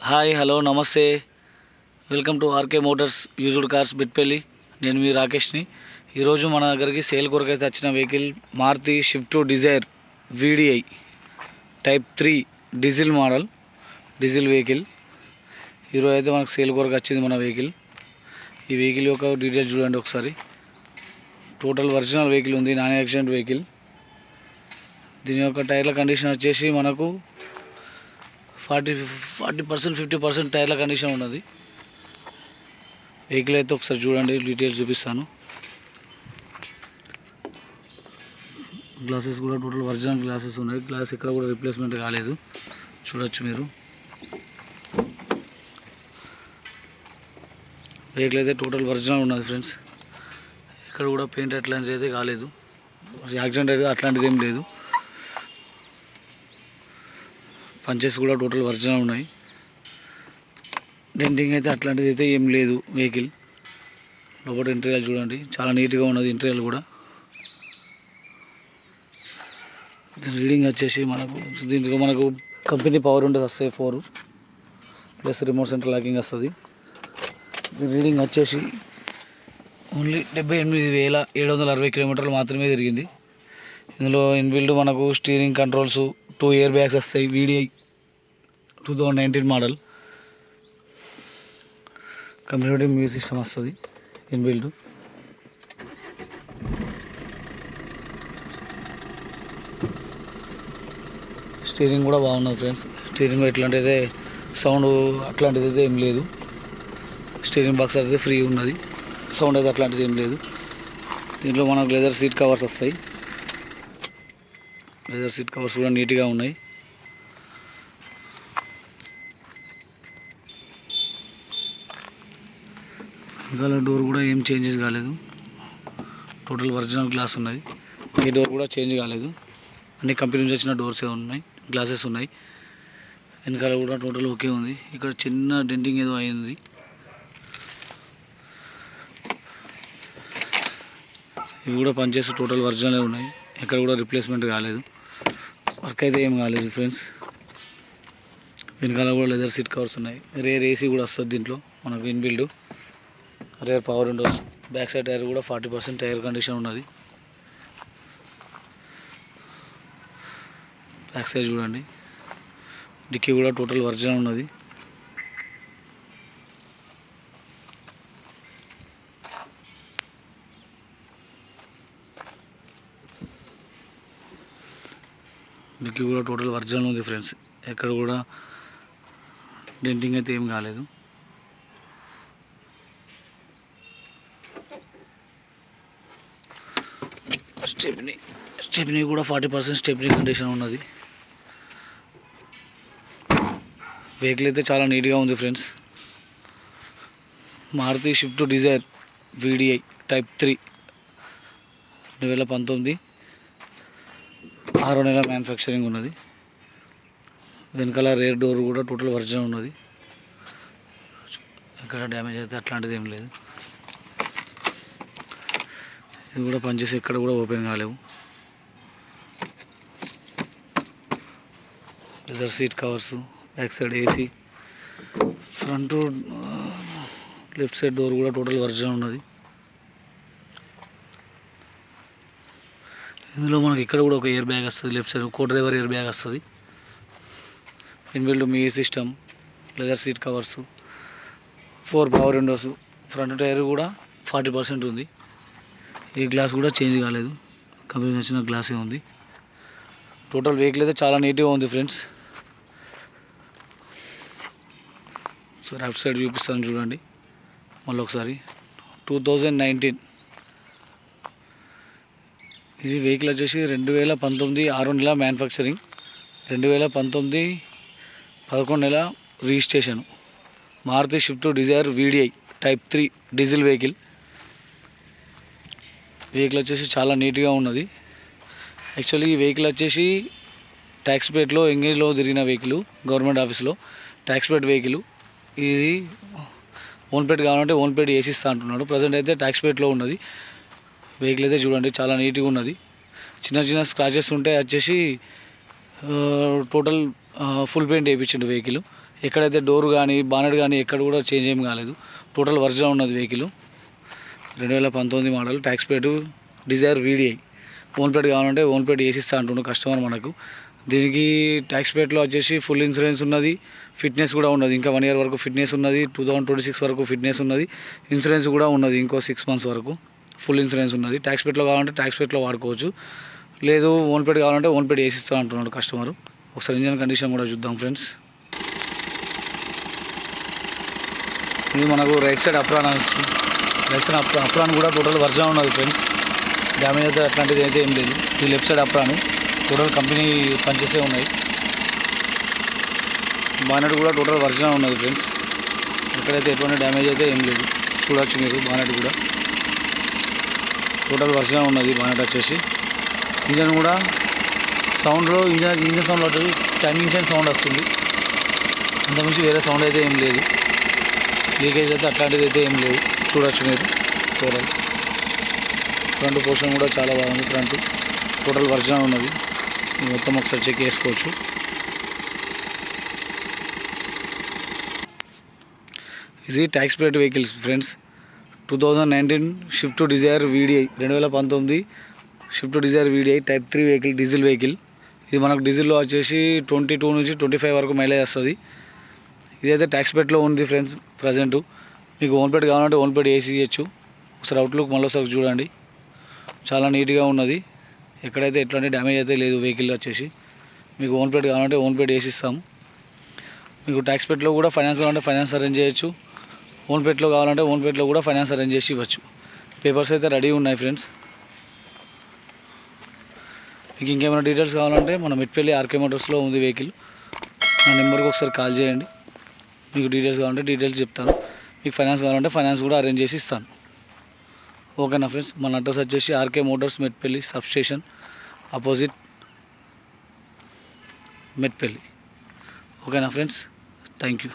Hi hello నమస్తే. Welcome to RK Motors used cars Bitpalli. నేను మీ రాకేష్ని. ఈరోజు మన దగ్గరికి సేల్ కొరకైతే వచ్చిన vehicle Maruti Swift Dzire VDI type 3 diesel model, diesel vehicle. ఈరోజు అయితే మనకు సేల్ కొరకు వచ్చింది మన వెహికల్. ఈ వెహికల్ యొక్క డీటెయిల్స్ చూడండి ఒకసారి. టోటల్ ఒరిజినల్ వెహికల్ ఉంది, నాన్ యాక్సిడెంట్ వెహికల్. దీని యొక్క టైర్ల కండిషన్ వచ్చేసి మనకు 40% 50% టైర్ల కండిషన్ ఉన్నది. వెహికల్ అయితే ఒకసారి చూడండి, డీటెయిల్స్ చూపిస్తాను. గ్లాసెస్ కూడా టోటల్ ఒరిజినల్ గ్లాసెస్ ఉన్నాయి. గ్లాస్ ఎక్కడ కూడా రిప్లేస్మెంట్ కాలేదు, చూడొచ్చు మీరు. వెహికల్ అయితే టోటల్ ఒరిజినల్ ఉన్నది ఫ్రెండ్స్. ఇక్కడ కూడా పెయింట్ అట్లాంటిది అయితే కాలేదు. యాక్సిడెంట్ అయితే అట్లాంటిది ఏం లేదు. పంచెస్ కూడా టోటల్ ఒరిజినల్ ఉన్నాయి. డెంటింగ్ అయితే అట్లాంటిది అయితే ఏం లేదు. వెహికల్ లోపల ఇంటీరియర్ చూడండి, చాలా నీట్గా ఉన్నది. ఇంటీరియర్ కూడా రీడింగ్ వచ్చేసి దీంట్లో మనకు కంపెనీ పవర్ ఉంటుంది, వస్తాయి 4 ప్లస్ రిమోట్ సెంటర్ లాకింగ్ వస్తుంది. రీడింగ్ వచ్చేసి ఓన్లీ 78,760 కిలోమీటర్లు మాత్రమే తిరిగింది. ఇందులో ఇన్బిల్డ్ మనకు స్టీరింగ్ కంట్రోల్స్, 2 ఇయర్ బ్యాగ్స్ వస్తాయి. VDI 2019 model. Computer music system వస్తుంది ఇన్బిల్డ్. స్టీరింగ్ కూడా బాగున్నది ఫ్రెండ్స్. స్టీరింగ్ ఎట్లాంటిదే సౌండ్ అట్లాంటిది అయితే ఏం లేదు. స్టీరింగ్ బాక్స్ అయితే ఫ్రీ ఉన్నది. సౌండ్ అయితే అట్లాంటిది ఏం లేదు. దీంట్లో మనకు లెదర్ సీట్ కవర్స్ వస్తాయి. లెదర్ సీట్ కవర్స్ కూడా నీట్గా ఉన్నాయి. వెనకాల డోర్ కూడా ఏం చేంజెస్ కాలేదు. టోటల్ ఒరిజినల్ గ్లాస్ ఉన్నది. ఏ డోర్ కూడా చేంజ్ కాలేదు. అన్ని కంపెనీ నుంచి వచ్చిన డోర్సే ఉన్నాయి, గ్లాసెస్ ఉన్నాయి. వెనకాల కూడా టోటల్ ఓకే ఉంది. ఇక్కడ చిన్న డెంటింగ్ ఏదో అయింది. ఇవి కూడా పనిచేసి టోటల్ ఒరిజినల్ ఉన్నాయి. ఎక్కడ కూడా రిప్లేస్మెంట్ కాలేదు. వర్క్ అయితే ఏం కాలేదు ఫ్రెండ్స్. వెనకాల కూడా లెదర్ సీట్ కవర్స్ ఉన్నాయి. రేర్ ఏసీ కూడా వస్తుంది దీంట్లో మనకు inbuilt. Rear power windows. Back side tyre కూడా 40% టైర్ కండిషన్ ఉన్నది. బ్యాక్ సైడ్ చూడండి, డిక్కీ కూడా టోటల్ ఒరిజినల్ ఉన్నది. డిక్కీ కూడా టోటల్ ఒరిజినల్ ఉంది ఫ్రెండ్స్. ఎక్కడ కూడా డెంటింగ్ అయితే ఏం కాలేదు. స్టెప్నీ కూడా 40% స్టెప్నీ కండిషన్ ఉన్నది. వెహికల్ అయితే చాలా నీట్గా ఉంది friends. Maruti Swift Dzire VDI type 3 2019 6వ నెల మ్యానుఫ్యాక్చరింగ్ ఉన్నది. వెనకాల రేర్ డోర్ కూడా టోటల్ ఒరిజినల్ ఉన్నది. ఎక్కడ డ్యామేజ్ అయితే అట్లాంటిది ఏం లేదు. ఇది కూడా పనిచేసి ఎక్కడ కూడా ఓపెన్ కాలేవు. Leather seat covers, back side AC, front left side door కూడా టోటల్ ఒరిజినల్ ఉన్నది. ఇందులో మనకి ఇక్కడ కూడా ఒక ఇయర్ బ్యాగ్ వస్తుంది. Left side co driver airbag వస్తుంది. Inbuilt music system, leather seat covers, 4 power windows. Front tyre కూడా 40% ఉంది. ఈ గ్లాస్ కూడా చేంజ్ కాలేదు, కంపెనీ వచ్చిన గ్లాసే ఉంది. టోటల్ వెహికల్ అయితే చాలా నీట్గా ఉంది ఫ్రెండ్స్. సో లెఫ్ట్ సైడ్ చూపిస్తాను చూడండి మళ్ళీ ఒకసారి. 2019 ఇది వెహికల్ వచ్చేసి 2019 6వ నెల మ్యానుఫ్యాక్చరింగ్, 2019 11వ నెల registration. Maruti Swift Dzire VDI type 3 diesel vehicle. Vehicle వచ్చేసి చాలా నీట్గా ఉన్నది. యాక్చువల్లీ ఈ వెహికల్ వచ్చేసి ట్యాక్స్ ప్లేట్లో ఎంగేజ్లో తిరిగిన వెహికల్, గవర్నమెంట్ ఆఫీస్లో ట్యాక్స్ ప్లేట్ వెహికల్. ఇది ఓన్ ప్లేట్ కావాలంటే ఓన్ ప్లేట్ వేసిస్తా అంటున్నాడు. ప్రజెంట్ అయితే ట్యాక్స్ ప్లేట్లో ఉన్నది. వెహికల్ అయితే చూడండి చాలా నీట్గా ఉన్నది. చిన్న చిన్న స్క్రాచెస్ ఉంటే వచ్చేసి టోటల్ ఫుల్ పెయింట్ వేయించిండు వెహికల్. ఎక్కడైతే డోర్ కానీ బానెట్ కానీ ఎక్కడ కూడా చేంజ్ ఏం కాలేదు. టోటల్ ఒరిజినల్ ఉన్నది vehicle. 2019 model, tax plate Dzire VDI. Own plate కావాలంటే ఓన్ ప్లేట్ వేసిస్తా అంటుండు కస్టమర్ మనకు. దీనికి ట్యాక్స్ ప్లేట్లో వచ్చేసి ఫుల్ ఇన్సూరెన్స్ ఉన్నది, ఫిట్నెస్ కూడా ఉన్నది. ఇంకా 1 ఇయర్ వరకు ఫిట్నెస్ ఉన్నది, 2026 వరకు ఫిట్నెస్ ఉన్నది, ఇన్సూరెన్స్ కూడా ఉన్నది ఇంకో 6 months వరకు ఫుల్ ఇన్సూరెన్స్ ఉన్నది. ట్యాక్స్ ప్లేట్లో కావాలంటే ట్యాక్స్ ప్లేట్లో వాడుకోవచ్చు, లేదు ఓన్ ప్లేట్ కావాలంటే ఓన్ ప్లేట్ వేసిస్తా అంటున్నాడు కస్టమర్. ఒకసారి ఇంజన్ కండిషన్ కూడా చూద్దాం ఫ్రెండ్స్. ఇది మనకు రైట్ సైడ్ అప్రాన్ వచ్చి, రైట్ సైడ్ అప్రాన్ కూడా టోటల్ ఒరిజినల్ ఉన్నది ఫ్రెండ్స్. డ్యామేజ్ అయితే అట్లాంటిది అయితే ఏం లేదు. ఇది లెఫ్ట్ సైడ్ అప్రాను టోటల్ కంపెనీ పనిచేసే ఉన్నాయి. బానెట్ కూడా టోటల్ ఒరిజినల్ ఉన్నది ఫ్రెండ్స్. ఎక్కడైతే ఎటువంటి డ్యామేజ్ అయితే ఏం లేదు. చూడవచ్చు మీరు, బానెట్ కూడా టోటల్ ఒరిజినల్ ఉన్నది. బానెట్ వచ్చేసి ఇంజన్ కూడా సౌండ్లో ఇంజన్ సౌండ్ వచ్చేసి ఇంజన్ సౌండ్ వస్తుంది, అంతకుమించి వేరే సౌండ్ అయితే ఏం లేదు. లీకేజ్ అయితే అట్లాంటిది అయితే ఏం లేదు. చూడవచ్చు మీరు టోటల్ ఫ్రంట్ పోర్షన్ కూడా చాలా బాగుంది. ఫ్రంట్ టోటల్ ఒరిజినల్ ఉన్నది. మొత్తం ఒకసారి చెక్ చేసుకోవచ్చు. ఇది tax plate vehicles friends. 2019 Swift Dzire VDI, 2019 Swift Dzire VDI type 3 vehicle, diesel vehicle. ఇది మనకు డీజిల్లో వచ్చేసి 22 నుంచి 25 వరకు మైలేజ్ వస్తుంది. ఇదైతే ట్యాక్స్ ప్లేట్లో ఉంది ఫ్రెండ్స్ ప్రజెంట్. మీకు ఓన్ ప్లేట్ కావాలంటే ఓన్ ప్లేట్ వేసి ఇవ్వచ్చు. ఒకసారి అవుట్లుక్ మళ్ళీసారి చూడండి, చాలా నీట్గా ఉన్నది. ఎక్కడైతే ఎట్లాంటి డ్యామేజ్ అయితే లేదు వెహికల్ వచ్చేసి. మీకు ఓన్ ప్లేట్ కావాలంటే ఓన్ ప్లేట్ వేసి ఇస్తాము. మీకు ట్యాక్స్ ప్లేట్లో కూడా ఫైనాన్స్ కావాలంటే ఫైనాన్స్ అరేంజ్ చేయొచ్చు, ఓన్ ప్లేట్లో కావాలంటే ఓన్ ప్లేట్లో కూడా ఫైనాన్స్ అరేంజ్ చేసి ఇవ్వచ్చు. పేపర్స్ అయితే రెడీ ఉన్నాయి ఫ్రెండ్స్. మీకు ఇంకేమైనా డీటెయిల్స్ కావాలంటే మన మెట్పల్లి ఆర్కే మోటార్స్లో ఉంది వెహికల్. నా నెంబర్కి ఒకసారి కాల్ చేయండి. మీకు డీటెయిల్స్ కావాలంటే డీటెయిల్స్ చెప్తాను. మీకు ఫైనాన్స్ కావాలంటే ఫైనాన్స్ కూడా అరేంజ్ చేసి ఇస్తాను. ఓకేనా ఫ్రెండ్స్. మన అడ్రస్ వచ్చేసి RK Motors Metpally substation opposite Metpally. ఓకేనా ఫ్రెండ్స్, థ్యాంక్ యూ.